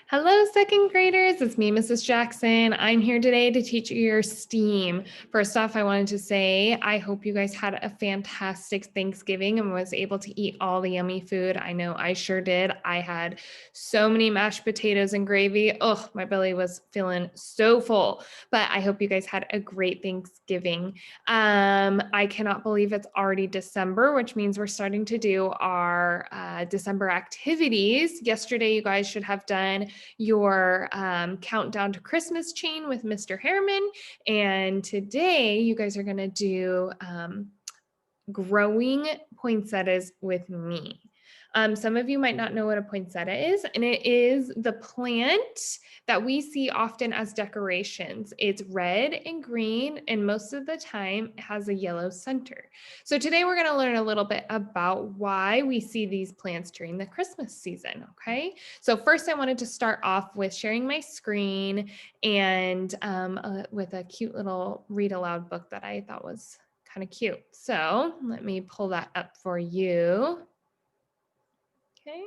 Hello, second graders. It's me, Mrs. Jackson. I'm here today to teach you your STEAM. First off, I wanted to say I hope you guys had a fantastic Thanksgiving and was able to eat all the yummy food. I know I sure did. I had so many mashed potatoes and gravy. Oh, my belly was feeling so full, but I hope you guys had a great Thanksgiving. I cannot believe it's already December, which means we're starting to do our December activities. Yesterday, you guys should have done your countdown to Christmas chain with Mr. Harriman. And today you guys are going to do growing poinsettias with me. Some of you might not know what a poinsettia is, and it is the plant that we see often as decorations. It's red and green, and most of the time it has a yellow center. So today we're going to learn a little bit about why we see these plants during the Christmas season, okay? So first I wanted to start off with sharing my screen and with a cute little read aloud book that I thought was kind of cute. So let me pull that up for you. Okay.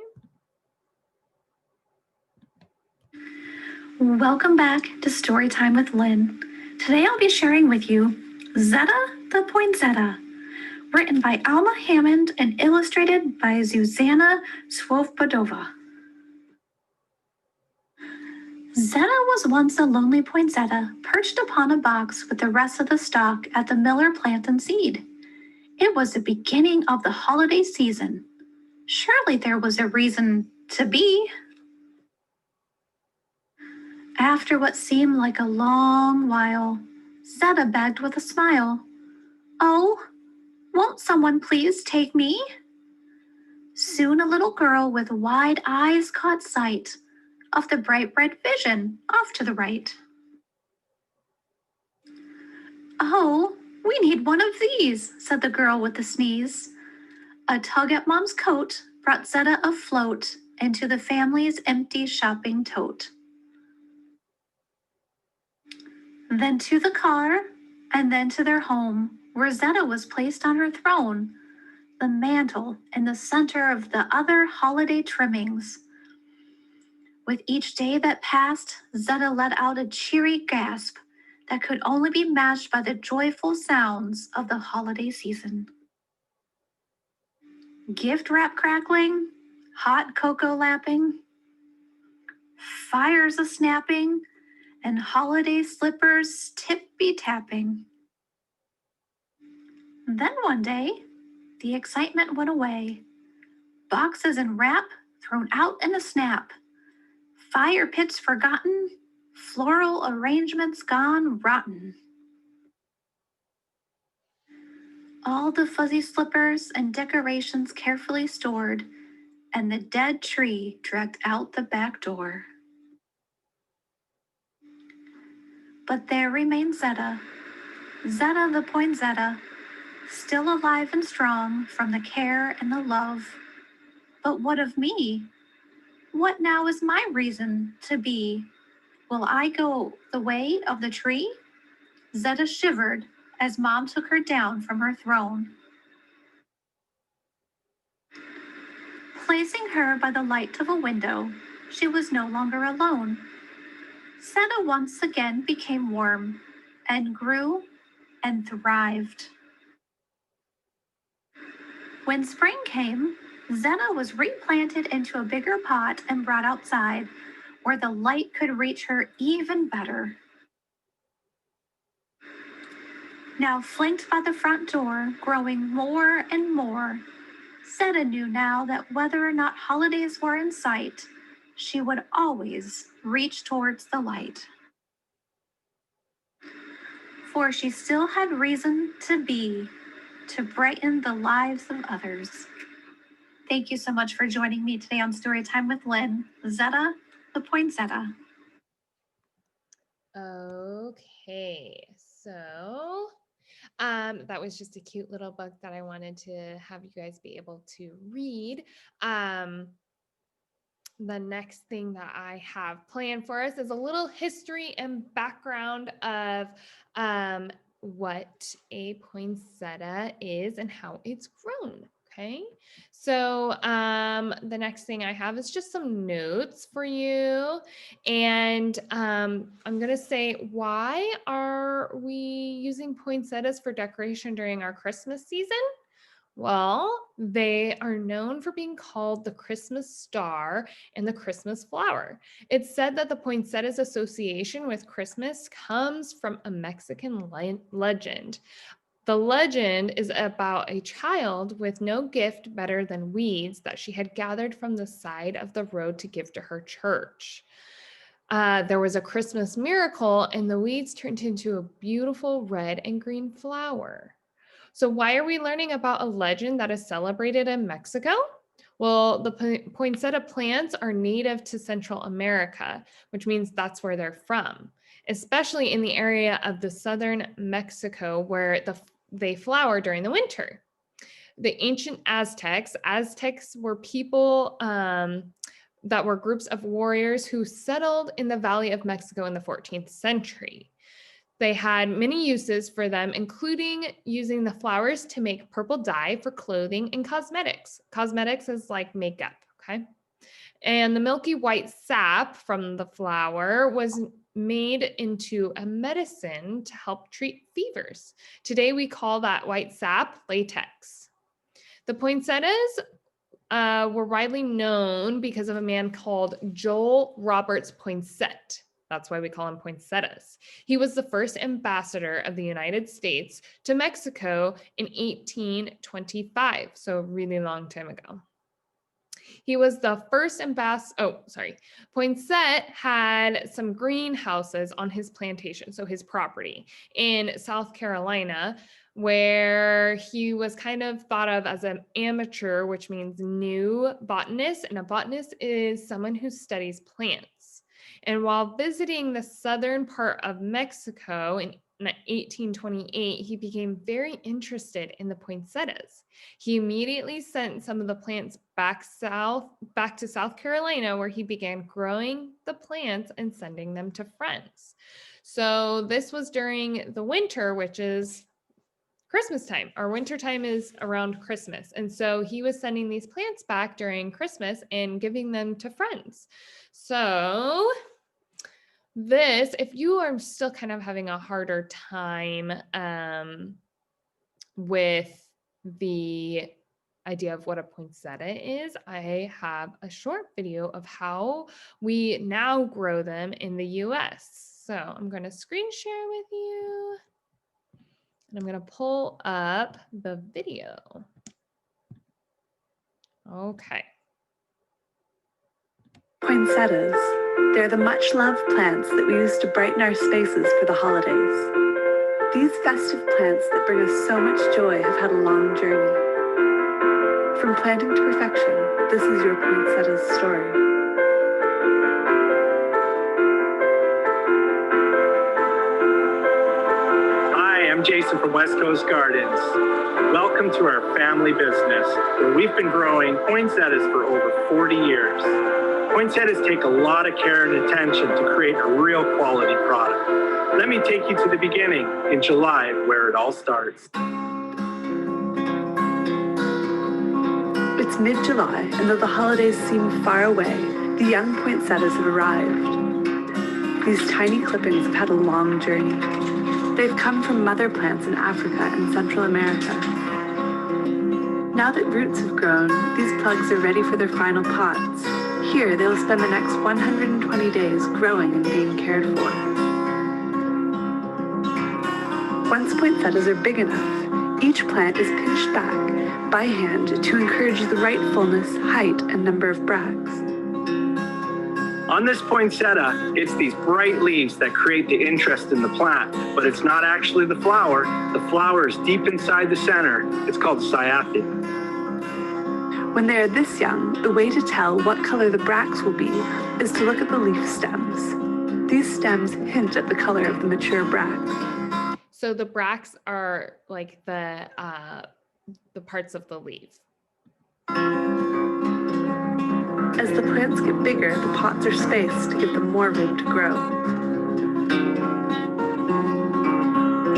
Welcome back to Storytime with Lynn. Today I'll be sharing with you Zetta the Poinsettia, written by Alma Hammond and illustrated by Zuzana Swobodowa. Zetta was once a lonely poinsettia perched upon a box with the rest of the stock at the Miller Plant and Seed. It was the beginning of the holiday season. Surely there was a reason to be. After what seemed like a long while, Zetta begged with a smile, "Oh, won't someone please take me?" Soon a little girl with wide eyes caught sight of the bright red vision off to the right. "Oh, we need one of these," said the girl with the sneeze. A tug at Mom's coat brought Zetta afloat into the family's empty shopping tote. Then to the car, and then to their home, where Zetta was placed on her throne, the mantle in the center of the other holiday trimmings. With each day that passed, Zetta let out a cheery gasp that could only be matched by the joyful sounds of the holiday season. Gift wrap crackling, hot cocoa lapping, fires a snapping, and holiday slippers tippy-tapping. Then one day, the excitement went away. Boxes and wrap thrown out in a snap. Fire pits forgotten, floral arrangements gone rotten. All the fuzzy slippers and decorations carefully stored, and the dead tree dragged out the back door. But there remained Zetta, Zetta the poinsettia, still alive and strong from the care and the love. But what of me? What now is my reason to be? Will I go the way of the tree? Zetta shivered as Mom took her down from her throne. Placing her by the light of a window, she was no longer alone. Zetta once again became warm and grew and thrived. When spring came, Zetta was replanted into a bigger pot and brought outside, where the light could reach her even better. Now flanked by the front door, growing more and more, Zetta knew now that whether or not holidays were in sight, she would always reach towards the light. For she still had reason to be, to brighten the lives of others. Thank you so much for joining me today on Storytime with Lynn, Zetta the Poinsettia. Okay, so that was just a cute little book that I wanted to have you guys be able to read. The next thing that I have planned for us is a little history and background of what a poinsettia is and how it's grown. Okay, so the next thing I have is just some notes for you. And I'm going to say, why are we using poinsettias for decoration during our Christmas season? Well, they are known for being called the Christmas star and the Christmas flower. It's said that the poinsettia's association with Christmas comes from a Mexican legend. The legend is about a child with no gift better than weeds that she had gathered from the side of the road to give to her church. There was a Christmas miracle, and the weeds turned into a beautiful red and green flower. So, why are we learning about a legend that is celebrated in Mexico? Well, the poinsettia plants are native to Central America, which means that's where they're from, especially in the area of the southern Mexico where they flower during the winter. The ancient Aztecs were people that were groups of warriors who settled in the Valley of Mexico in the 14th century. They had many uses for them, including using the flowers to make purple dye for clothing and cosmetics. Cosmetics is like makeup, okay? And the milky white sap from the flower was made into a medicine to help treat fevers. Today, we call that white sap latex. The poinsettias were widely known because of a man called Joel Roberts Poinsett. That's why we call him poinsettias. He was the first ambassador of the United States to Mexico in 1825, so a really long time ago. He was the first Poinsett had some greenhouses on his plantation, so his property in South Carolina, where he was kind of thought of as an amateur, which means new botanist, and a botanist is someone who studies plants. And while visiting the southern part of Mexico in 1828, he became very interested in the poinsettias. He immediately sent some of the plants back to South Carolina, where he began growing the plants and sending them to friends. So this was during the winter, which is Christmas time. Our winter time is around Christmas. And so he was sending these plants back during Christmas and giving them to friends. So this, if you are still kind of having a harder time with the idea of what a poinsettia is, I have a short video of how we now grow them in the US. So I'm going to screen share with you, and I'm going to pull up the video. Okay. Poinsettias. They're the much-loved plants that we use to brighten our spaces for the holidays. These festive plants that bring us so much joy have had a long journey. From planting to perfection, this is your poinsettia's story. Hi, I'm Jason from West Coast Gardens. Welcome to our family business, where we've been growing poinsettias for over 40 years. Poinsettias take a lot of care and attention to create a real quality product. Let me take you to the beginning, in July, where it all starts. It's mid-July, and though the holidays seem far away, the young poinsettias have arrived. These tiny clippings have had a long journey. They've come from mother plants in Africa and Central America. Now that roots have grown, these plugs are ready for their final pots. Here, they'll spend the next 120 days growing and being cared for. Once poinsettias are big enough, each plant is pinched back by hand to encourage the right fullness, height, and number of bracts. On this poinsettia, it's these bright leaves that create the interest in the plant, but it's not actually the flower. The flower is deep inside the center. It's called cyathia. When they are this young, the way to tell what color the bracts will be is to look at the leaf stems. These stems hint at the color of the mature bracts. So the bracts are like the parts of the leaf. As the plants get bigger, the pots are spaced to give them more room to grow.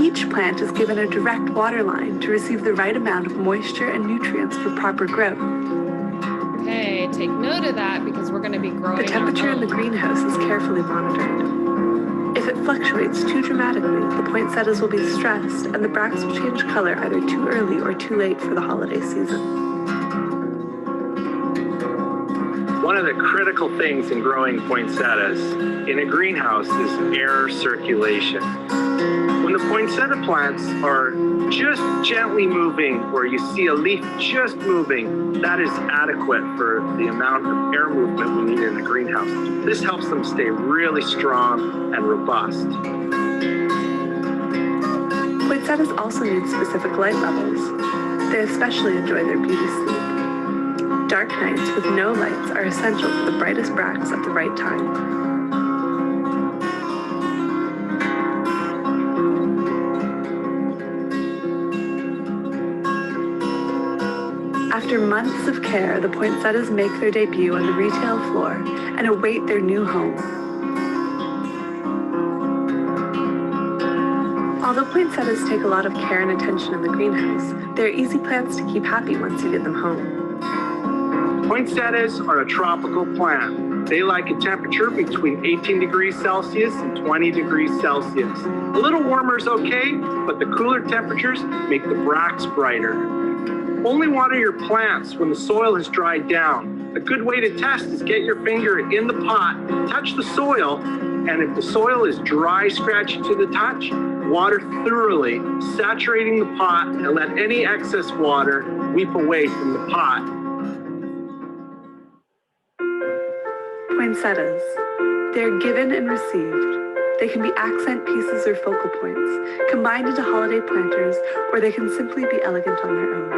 Each plant is given a direct water line to receive the right amount of moisture and nutrients for proper growth. Okay, take note of that because we're going to be growing. The temperature in the greenhouse is carefully monitored. If it fluctuates too dramatically, the poinsettias will be stressed and the bracts will change color either too early or too late for the holiday season. One of the critical things in growing poinsettias in a greenhouse is air circulation. When the poinsettia plants are just gently moving or you see a leaf just moving, that is adequate for the amount of air movement we need in the greenhouse. This helps them stay really strong and robust. Poinsettias also need specific light levels. They especially enjoy their beauty sleep. Dark nights with no lights are essential for the brightest bracts at the right time. After months of care, the poinsettias make their debut on the retail floor and await their new home. Although poinsettias take a lot of care and attention in the greenhouse, they're easy plants to keep happy once you get them home. Poinsettias are a tropical plant. They like a temperature between 18 degrees Celsius and 20 degrees Celsius. A little warmer is okay, but the cooler temperatures make the bracts brighter. Only water your plants when the soil has dried down. A good way to test is get your finger in the pot, touch the soil, and if the soil is dry, scratchy to the touch, water thoroughly, saturating the pot and let any excess water weep away from the pot. Poinsettias. They're given and received. They can be accent pieces or focal points, combined into holiday planters, or they can simply be elegant on their own.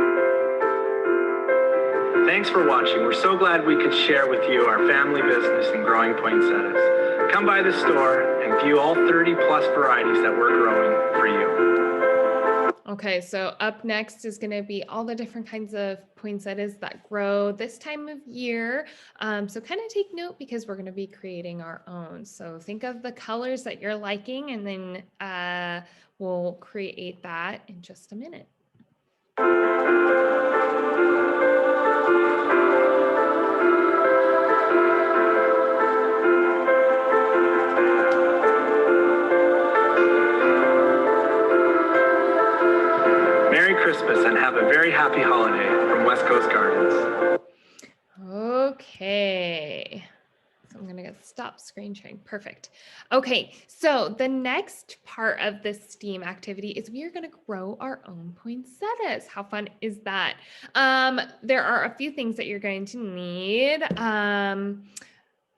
Thanks for watching. We're so glad we could share with you our family business in growing poinsettias. Come by the store and view all 30 plus varieties that we're growing for you. Okay, so up next is going to be all the different kinds of poinsettias that grow this time of year. So kind of take note because we're going to be creating our own. So think of the colors that you're liking and then we'll create that in just a minute. Merry Christmas and have a very happy holiday from West Coast Gardens. Okay, so I'm gonna stop screen sharing. Perfect. Okay, so the next part of this STEAM activity is we are gonna grow our own poinsettias. How fun is that? There are a few things that you're going to need.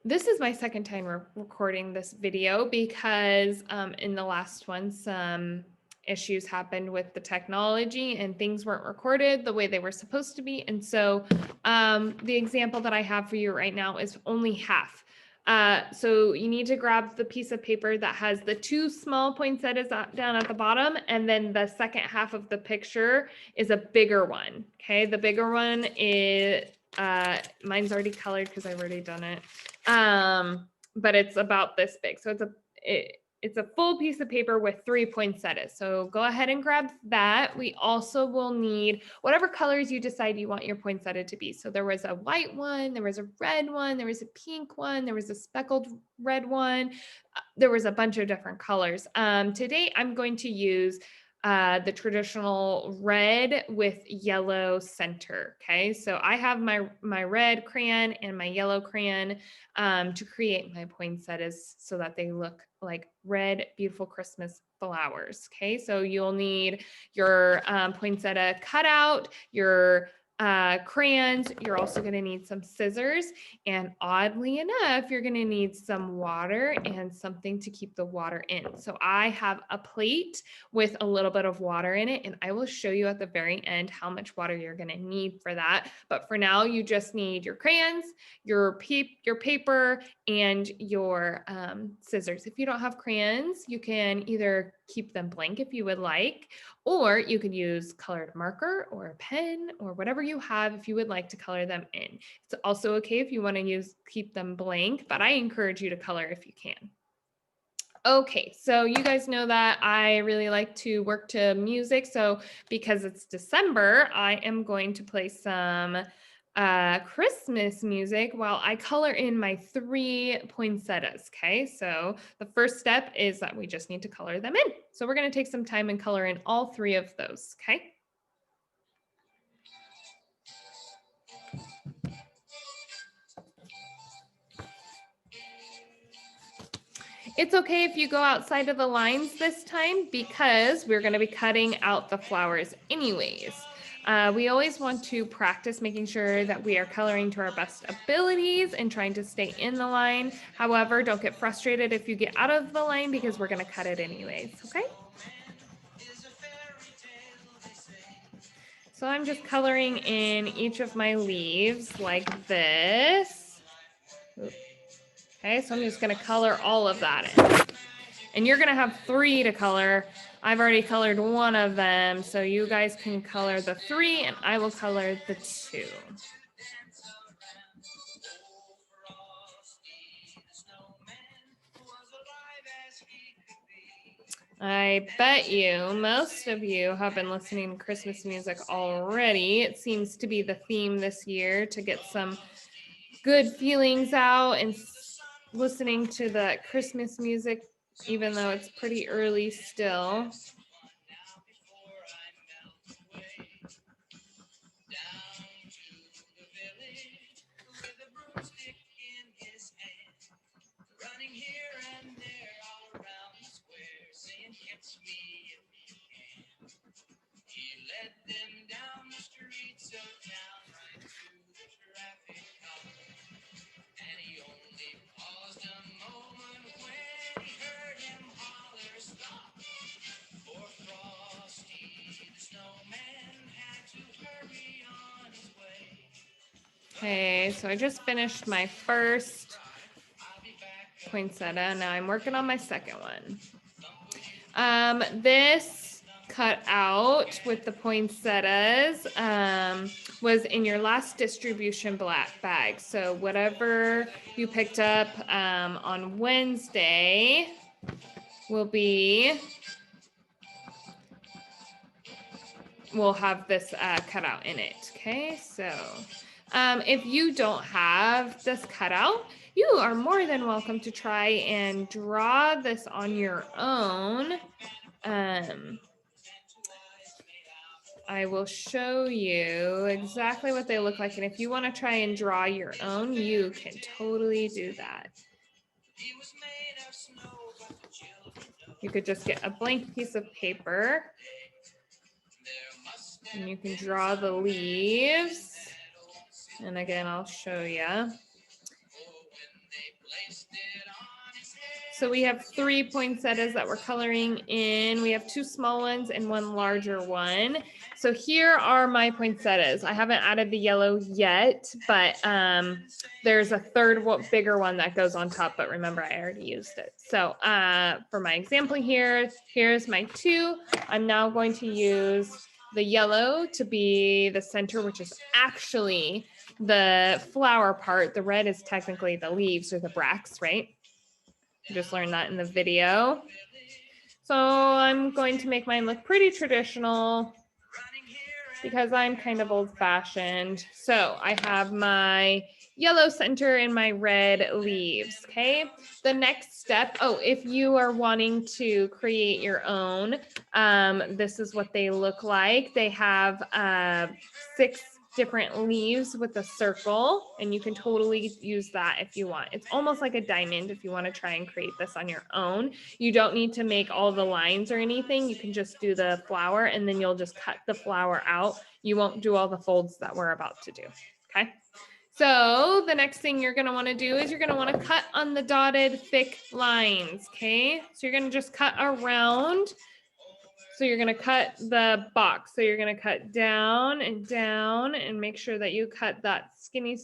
This is my second time recording this video because in the last one, some issues happened with the technology and things weren't recorded the way they were supposed to be. And so the example that I have for you right now is only half. So you need to grab the piece of paper that has the two small poinsettias down at the bottom, and then the second half of the picture is a bigger one. Okay, the bigger one is, mine's already colored because I've already done it. But it's about this big. So it's a full piece of paper with 3 poinsettias. So go ahead and grab that. We also will need whatever colors you decide you want your poinsettia to be. So there was a white one, there was a red one, there was a pink one, there was a speckled red one. There was a bunch of different colors. Today I'm going to use the traditional red with yellow center. Okay, so I have my red crayon and my yellow crayon to create my poinsettias so that they look like red, beautiful Christmas flowers. Okay, so you'll need your poinsettia cutout, your crayons. You're also going to need some scissors, and oddly enough, you're going to need some water and something to keep the water in. So I have a plate with a little bit of water in it, and I will show you at the very end how much water you're going to need for that. But for now, you just need your crayons, your paper, and your scissors. If you don't have crayons, you can either keep them blank if you would like, or you could use colored marker or a pen or whatever you have if you would like to color them in. It's also okay if you want to keep them blank, but I encourage you to color if you can. Okay, so you guys know that I really like to work to music. So because it's December, I am going to play some Christmas music while I color in my 3 poinsettias. Okay, so the first step is that we just need to color them in. So we're going to take some time and color in all 3 of those. Okay. It's okay if you go outside of the lines this time because we're going to be cutting out the flowers anyways. We always want to practice making sure that we are coloring to our best abilities and trying to stay in the line. However, don't get frustrated if you get out of the line because we're going to cut it anyways, okay? So I'm just coloring in each of my leaves like this. Okay, so I'm just going to color all of that in. And you're going to have 3 to color. I've already colored 1 of them, so you guys can color the 3 and I will color the 2. I bet you, most of you have been listening to Christmas music already. It seems to be the theme this year to get some good feelings out and listening to the Christmas music, even though it's pretty early still. Okay, so I just finished my first poinsettia. Now I'm working on my second one. This cut out with the poinsettias was in your last distribution bag. So whatever you picked up on Wednesday will be, we'll have this cut out in it. Okay, so if you don't have this cutout, you are more than welcome to try and draw this on your own. I will show you exactly what they look like. And if you want to try and draw your own, you can totally do that. You could just get a blank piece of paper and you can draw the leaves. And again, I'll show you. So we have 3 poinsettias that we're coloring in. We have 2 small ones and 1 larger one. So here are my poinsettias. I haven't added the yellow yet, but there's a third bigger one that goes on top, but remember I already used it. So for my example here, here's my 2. I'm now going to use the yellow to be the center, which is actually the flower part. The red is technically the leaves or the bracts, right? You just learned that in the video. So I'm going to make mine look pretty traditional because I'm kind of old-fashioned. So I have my yellow center and my red leaves, okay? The next step, if you are wanting to create your own, this is what they look like. They have 6 different leaves with a circle, and you can totally use that if you want. It's almost like a diamond if you want to try and create this on your own. You don't need to make all the lines or anything. You can just do the flower and then you'll just cut the flower out. You won't do all the folds that we're about to do, okay? So the next thing you're going to want to do is you're going to want to cut on the dotted thick lines, okay? So you're going to just cut around. So you're going to cut the box. So you're going to cut down and make sure that you cut that skinny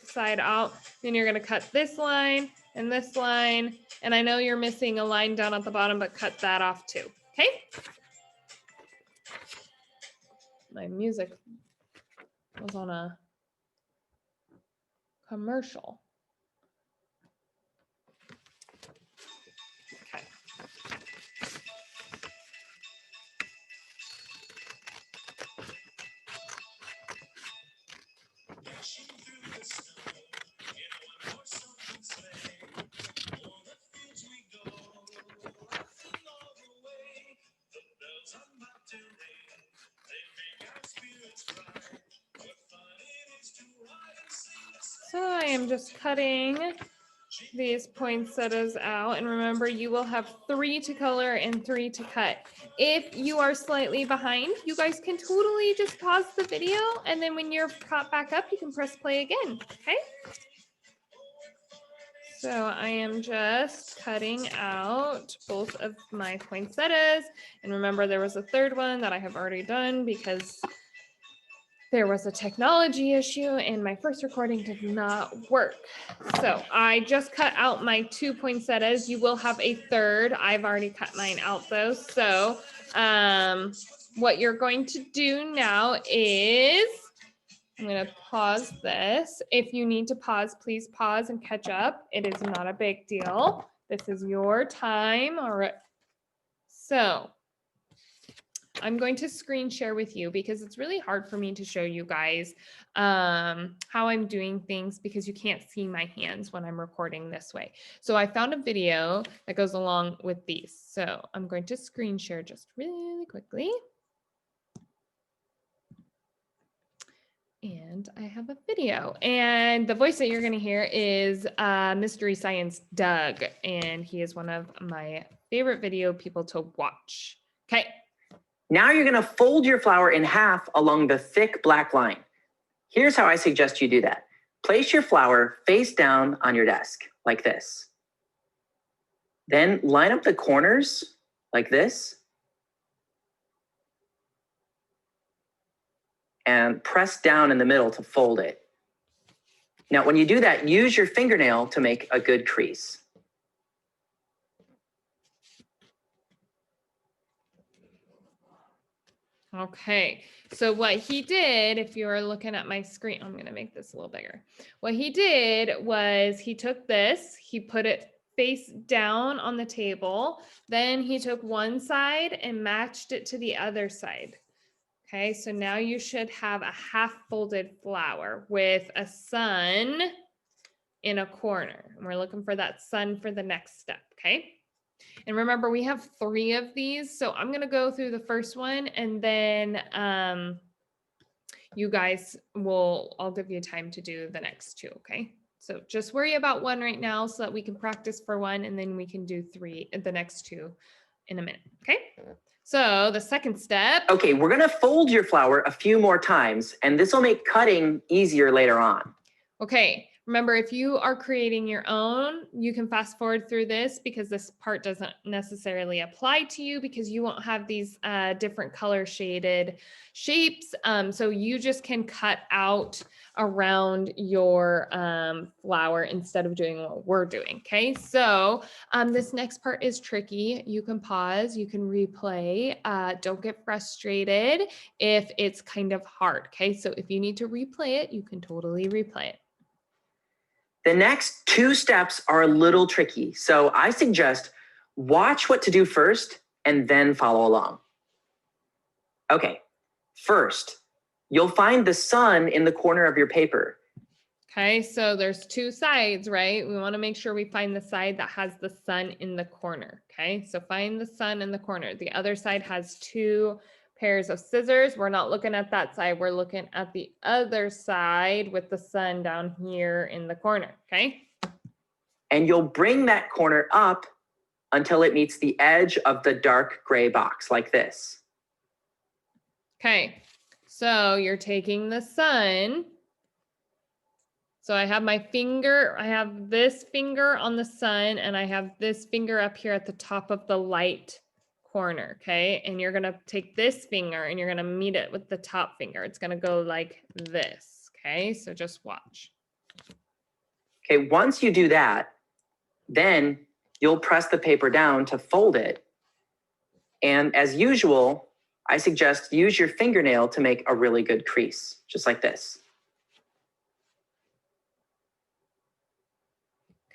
side out. Then you're going to cut this line and this line. And I know you're missing a line down at the bottom, but cut that off too. Okay. My music was on a commercial. Okay. So I am just cutting these poinsettias out, and remember you will have 3 to color and 3 to cut. If you are slightly behind, you guys can totally just pause the video, and then when you're caught back up, you can press play again, okay? So I am just cutting out both of my poinsettias, and remember there was a third one that I have already done because there was a technology issue and my first recording did not work. So I just cut out my 2 poinsettias. You will have a third. I've already cut mine out though. So what you're going to do now is, I'm going to pause this. If you need to pause, please pause and catch up. It is not a big deal. This is your time. All right. So I'm going to screen share with you because it's really hard for me to show you guys how I'm doing things because you can't see my hands when I'm recording this way. So I found a video that goes along with these. So I'm going to screen share just really quickly. And I have a video, and the voice that you're going to hear is Mystery Science Doug, and he is one of my favorite video people to watch. Okay. Now you're going to fold your flower in half along the thick black line. Here's how I suggest you do that. Place your flower face down on your desk like this. Then line up the corners like this. And press down in the middle to fold it. Now, when you do that, use your fingernail to make a good crease. Okay, so what he did, if you're looking at my screen, I'm going to make this a little bigger. What he did was he took this, he put it face down on the table, then he took one side and matched it to the other side. Okay, so now you should have a half folded flower with a sun in a corner. And we're looking for that sun for the next step, okay? And remember, we have 3 of these. So I'm going to go through the first one and then you guys I'll give you time to do the next 2, okay? So just worry about 1 right now so that we can practice for 1 and then we can do the next 2 in a minute, okay? So the second step. Okay, we're going to fold your flower a few more times, and this will make cutting easier later on. Okay, remember, if you are creating your own, you can fast forward through this because this part doesn't necessarily apply to you because you won't have these different color shaded shapes. So you just can cut out around your flower instead of doing what we're doing. Okay, so this next part is tricky. You can pause, you can replay. Don't get frustrated if it's kind of hard. Okay, so if you need to replay it, you can totally replay it. The next 2 steps are a little tricky, so I suggest watch what to do first and then follow along. Okay, first, you'll find the sun in the corner of your paper. Okay, so there's 2 sides, right? We want to make sure we find the side that has the sun in the corner. Okay, so find the sun in the corner. The other side has 2 pairs of scissors. We're not looking at that side. We're looking at the other side with the sun down here in the corner, okay? And you'll bring that corner up until it meets the edge of the dark gray box like this. Okay, so you're taking the sun. So I have my finger, I have this finger on the sun, and I have this finger up here at the top of the light corner, okay? And you're gonna take this finger and you're gonna meet it with the top finger. It's gonna go like this, okay? So just watch. Okay, once you do that, then you'll press the paper down to fold it. And as usual, I suggest use your fingernail to make a really good crease, just like this.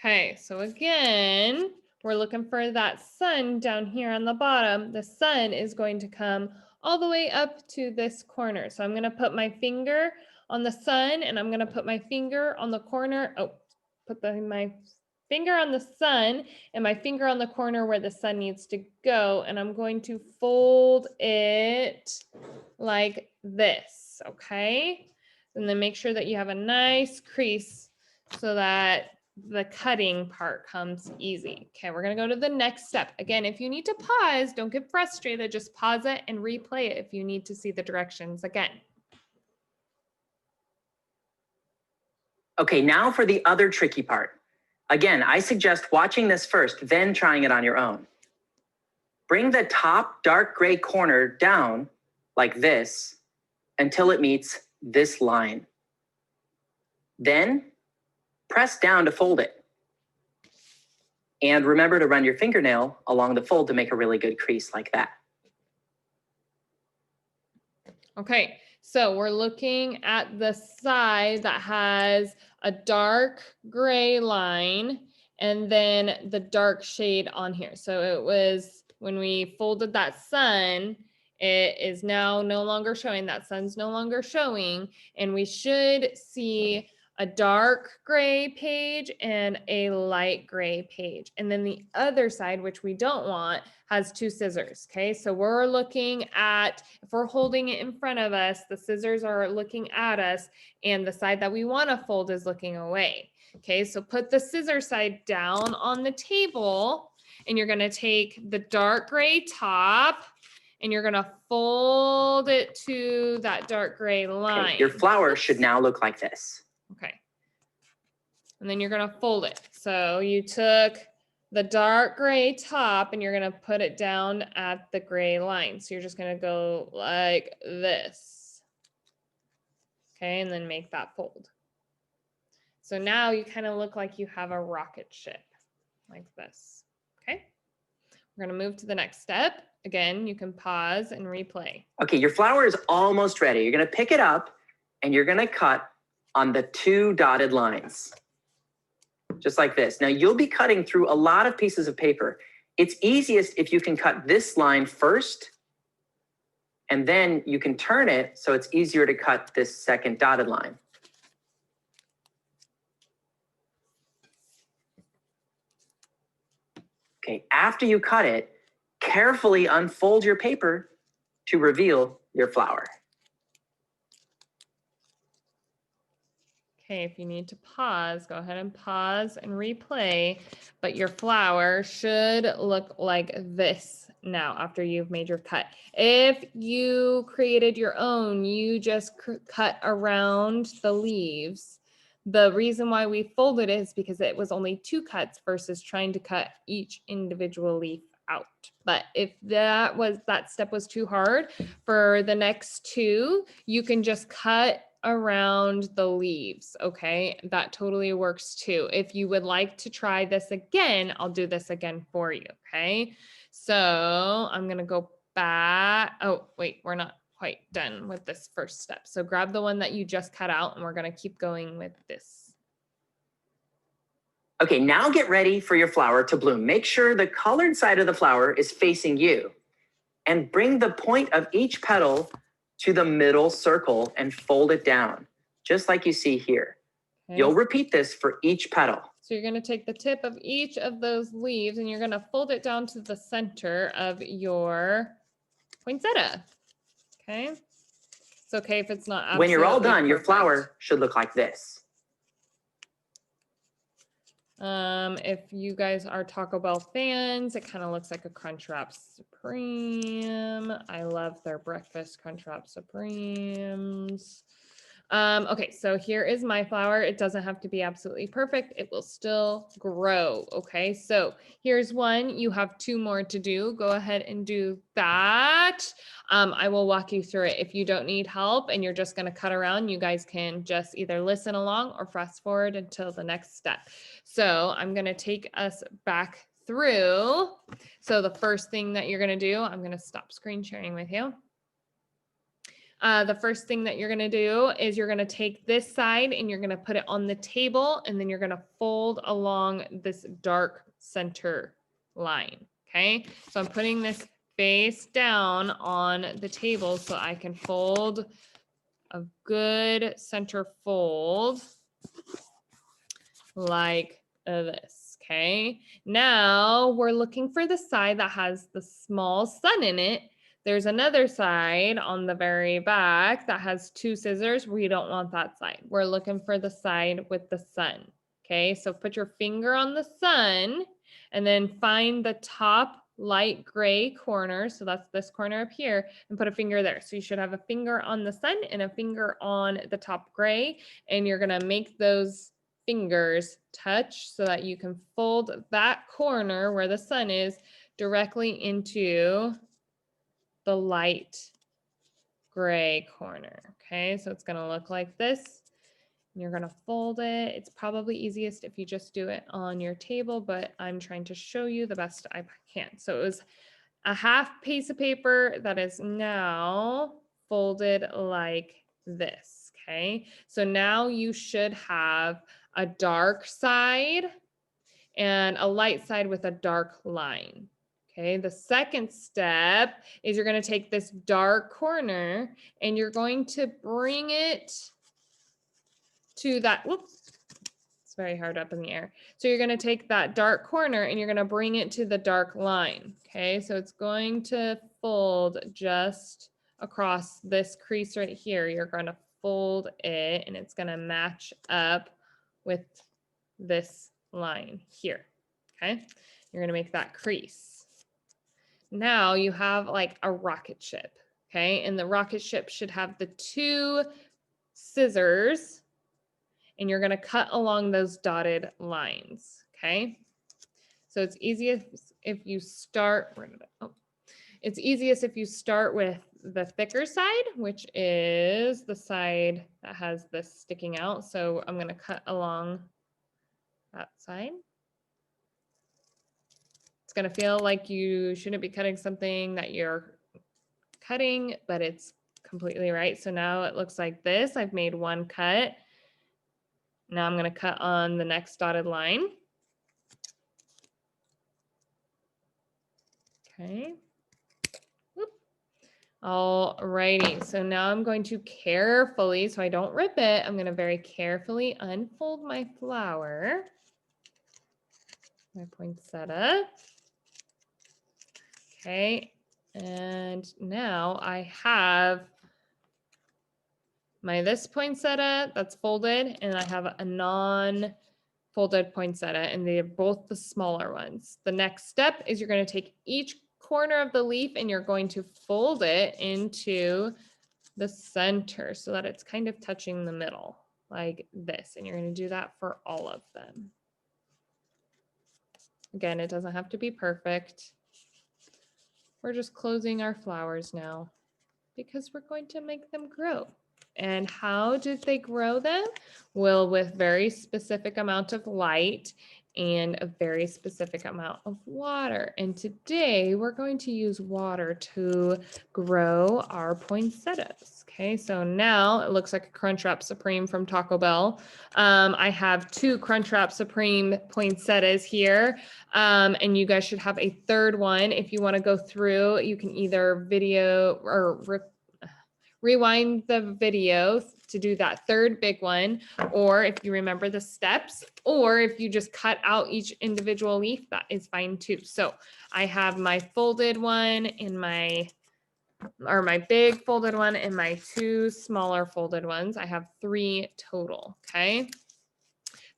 Okay, so again, we're looking for that sun down here on the bottom. The sun is going to come all the way up to this corner. So I'm going to put my finger on the sun and I'm going to put my finger on the corner. Oh, my finger on the sun and my finger on the corner where the sun needs to go. And I'm going to fold it like this, okay? And then make sure that you have a nice crease so that the cutting part comes easy. Okay, we're gonna go to the next step. Again, if you need to pause, don't get frustrated, just pause it and replay it if you need to see the directions again. Okay, now for the other tricky part. Again, I suggest watching this first, then trying it on your own. Bring the top dark gray corner down like this until it meets this line. Then press down to fold it. And remember to run your fingernail along the fold to make a really good crease like that. Okay, so we're looking at the side that has a dark gray line and then the dark shade on here. So it was when we folded that sun, it is now no longer showing, that sun's no longer showing, and we should see a dark gray page and a light gray page. And then the other side, which we don't want, has two scissors, okay? So we're looking at, if we're holding it in front of us, the scissors are looking at us and the side that we wanna fold is looking away. Okay, so put the scissor side down on the table and you're gonna take the dark gray top and you're gonna fold it to that dark gray line. Okay, your flower should now look like this. Okay. And then you're gonna fold it. So you took the dark gray top and you're gonna put it down at the gray line. So you're just gonna go like this. Okay, and then make that fold. So now you kind of look like you have a rocket ship like this. Okay, we're gonna move to the next step. Again, you can pause and replay. Okay, your flower is almost ready. You're gonna pick it up and you're gonna cut on the two dotted lines, just like this. Now you'll be cutting through a lot of pieces of paper. It's easiest if you can cut this line first, and then you can turn it so it's easier to cut this second dotted line. Okay, after you cut it, carefully unfold your paper to reveal your flower. Okay, if you need to pause, go ahead and pause and replay, but your flower should look like this now after you've made your cut. If you created your own, you just cut around the leaves. The reason why we folded it is because it was only two cuts versus trying to cut each individual leaf out. But if that step was too hard, for the next two, you can just cut around the leaves. Okay, that totally works too. If you would like to try this again, I'll do this again for you. Okay, so I'm gonna go back. Oh wait, we're not quite done with this first step. So grab the one that you just cut out and we're gonna keep going with this. Okay, now get ready for your flower to bloom. Make sure the colored side of the flower is facing you and bring the point of each petal to the middle circle and fold it down, just like you see here. Okay. You'll repeat this for each petal. So you're going to take the tip of each of those leaves and you're going to fold it down to the center of your poinsettia. Okay. It's okay if it's not absolutely When you're all done, perfect. Your flower should look like this. If you guys are Taco Bell fans, it kind of looks like a Crunchwrap Supreme. I love their breakfast Crunchwrap Supremes. Okay, so here is my flower. It doesn't have to be absolutely perfect. It will still grow. Okay, so here's one. You have two more to do. Go ahead and do that. I will walk you through it. If you don't need help and you're just going to cut around, you guys can just either listen along or fast forward until the next step. So I'm going to take us back through. So the first thing that you're going to do, I'm going to stop screen sharing with you. The first thing that you're going to do is you're going to take this side and you're going to put it on the table and then you're going to fold along this dark center line. Okay, so I'm putting this face down on the table so I can fold a good center fold like this. Okay, now we're looking for the side that has the small sun in it. There's another side on the very back that has two scissors. We don't want that side. We're looking for the side with the sun. Okay, so put your finger on the sun and then find the top light gray corner. So that's this corner up here, and put a finger there. So you should have a finger on the sun and a finger on the top gray, and you're gonna make those fingers touch so that you can fold that corner where the sun is directly into the light gray corner. Okay, so it's gonna look like this. You're gonna fold it. It's probably easiest if you just do it on your table, but I'm trying to show you the best I can. So it was a half piece of paper that is now folded like this, okay? So now you should have a dark side and a light side with a dark line. Okay, the second step is you're gonna take this dark corner and you're going to bring it to that, whoops, it's very hard up in the air. So you're gonna take that dark corner and you're gonna bring it to the dark line. Okay, so it's going to fold just across this crease right here. You're gonna fold it and it's gonna match up with this line here. Okay, you're gonna make that crease. Now you have like a rocket ship. Okay, and the rocket ship should have the two scissors, and you're going to cut along those dotted lines. Okay, so it's easiest if you start, it's easiest if you start with the thicker side, which is the side that has this sticking out. So I'm going to cut along that side. It's going to feel like you shouldn't be cutting something that you're cutting, but it's completely right. So now it looks like this. I've made one cut. Now I'm going to cut on the next dotted line. Okay. All righty. So now I'm going to carefully, so I don't rip it, I'm going to very carefully unfold my flower, my poinsettia. Okay. And now I have this poinsettia that's folded, and I have a non-folded poinsettia, and they're both the smaller ones. The next step is you're going to take each corner of the leaf and you're going to fold it into the center so that it's kind of touching the middle like this. And you're going to do that for all of them. Again, it doesn't have to be perfect. We're just closing our flowers now because we're going to make them grow. And how did they grow them? Well, with very specific amount of light and a very specific amount of water. And today we're going to use water to grow our poinsettias. Okay, so now it looks like a Crunchwrap Supreme from Taco Bell. I have 2 Crunchwrap Supreme poinsettias here, and you guys should have a third one. If you want to go through, you can either video or rewind the video to do that third big one, or if you remember the steps, or if you just cut out each individual leaf, that is fine too. So I have my folded one in my big folded one and my 2 smaller folded ones. I have 3 total, okay?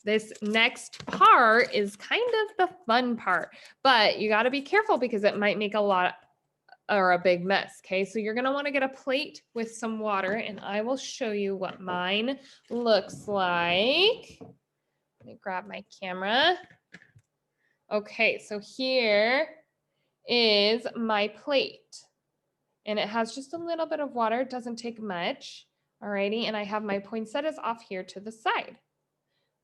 This next part is kind of the fun part, but you got to be careful because it might make a big mess. Okay, so you're going to want to get a plate with some water, and I will show you what mine looks like. Let me grab my camera. Okay, so here is my plate, and it has just a little bit of water. It doesn't take much. Alrighty, and I have my poinsettias off here to the side.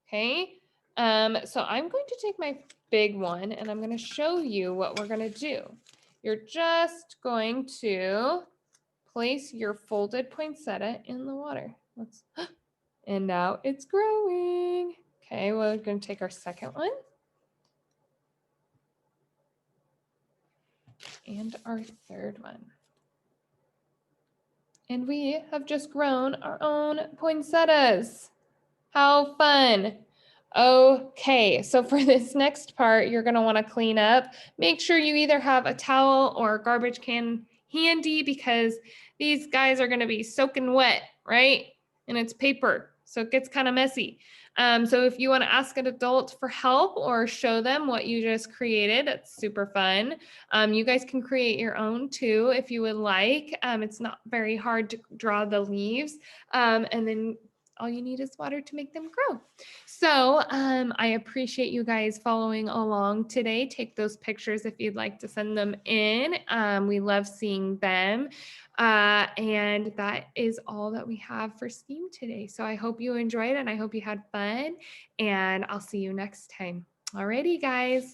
Okay, so I'm going to take my big one and I'm going to show you what we're going to do. You're just going to place your folded poinsettia in the water. And now it's growing. Okay, we're going to take our second one. And our third one. And we have just grown our own poinsettias. How fun. Okay, so for this next part, you're going to want to clean up. Make sure you either have a towel or a garbage can handy because these guys are going to be soaking wet, right? And it's paper, so it gets kind of messy. So if you want to ask an adult for help or show them what you just created, it's super fun. You guys can create your own too if you would like. It's not very hard to draw the leaves. And then all you need is water to make them grow. So I appreciate you guys following along today. Take those pictures if you'd like to send them in. We love seeing them. And that is all that we have for STEAM today. So I hope you enjoyed and I hope you had fun. And I'll see you next time. Alrighty, guys.